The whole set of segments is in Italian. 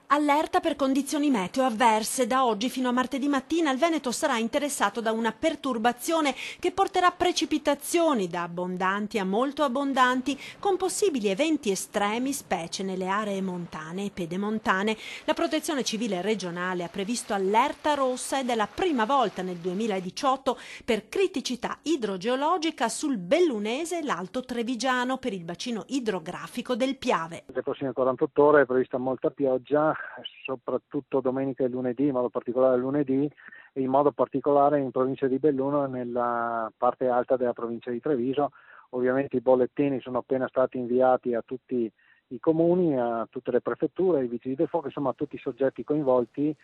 Allerta per condizioni meteo avverse. Da oggi fino a martedì mattina il Veneto sarà interessato da una perturbazione che porterà precipitazioni da abbondanti a molto abbondanti, con possibili eventi estremi, specie nelle aree montane e pedemontane. La Protezione Civile regionale ha previsto allerta rossa ed è la prima volta nel 2018 per criticità idrogeologica sul Bellunese e l'Alto Trevigiano per il bacino idrografico del Piave. Le prossime 48 ore è prevista molta pioggia, soprattutto domenica e lunedì, in modo particolare lunedì, e in modo particolare in provincia di Belluno e nella parte alta della provincia di Treviso. Ovviamente i bollettini sono appena stati inviati a tutti i comuni, a tutte le prefetture, ai vigili del fuoco, insomma a tutti i soggetti coinvolti,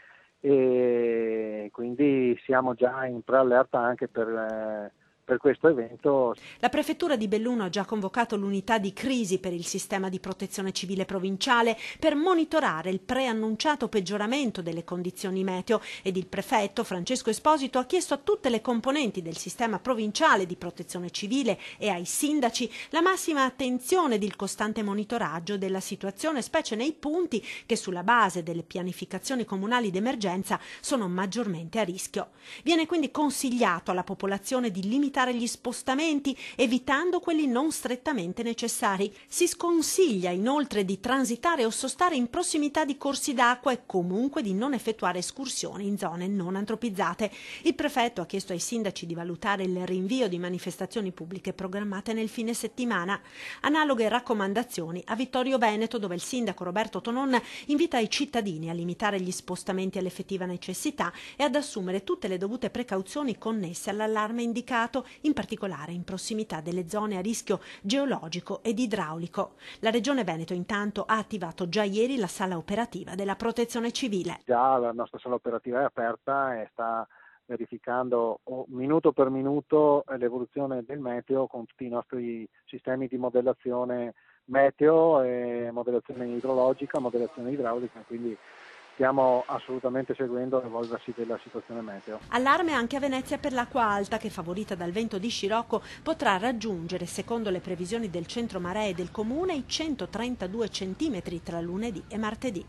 e quindi siamo già in preallerta anche per questo evento. La prefettura di Belluno ha già convocato l'unità di crisi per il sistema di protezione civile provinciale per monitorare il preannunciato peggioramento delle condizioni meteo, ed il prefetto Francesco Esposito ha chiesto a tutte le componenti del sistema provinciale di protezione civile e ai sindaci la massima attenzione ed il costante monitoraggio della situazione, specie nei punti che sulla base delle pianificazioni comunali d'emergenza sono maggiormente a rischio. Viene quindi consigliato alla popolazione di limitare gli spostamenti, evitando quelli non strettamente necessari. Si sconsiglia inoltre di transitare o sostare in prossimità di corsi d'acqua e comunque di non effettuare escursioni in zone non antropizzate. Il prefetto ha chiesto ai sindaci di valutare il rinvio di manifestazioni pubbliche programmate nel fine settimana. Analoghe raccomandazioni a Vittorio Veneto, dove il sindaco Roberto Tonon invita i cittadini a limitare gli spostamenti all'effettiva necessità e ad assumere tutte le dovute precauzioni connesse all'allarme indicato, in particolare in prossimità delle zone a rischio geologico ed idraulico. La Regione Veneto intanto ha attivato già ieri la sala operativa della Protezione Civile. Già la nostra sala operativa è aperta e sta verificando minuto per minuto l'evoluzione del meteo con tutti i nostri sistemi di modellazione meteo, e modellazione idrologica, modellazione idraulica, quindi stiamo assolutamente seguendo l'evolversi della situazione meteo. Allarme anche a Venezia per l'acqua alta che, favorita dal vento di scirocco, potrà raggiungere, secondo le previsioni del centro maree del comune, i 132 centimetri tra lunedì e martedì.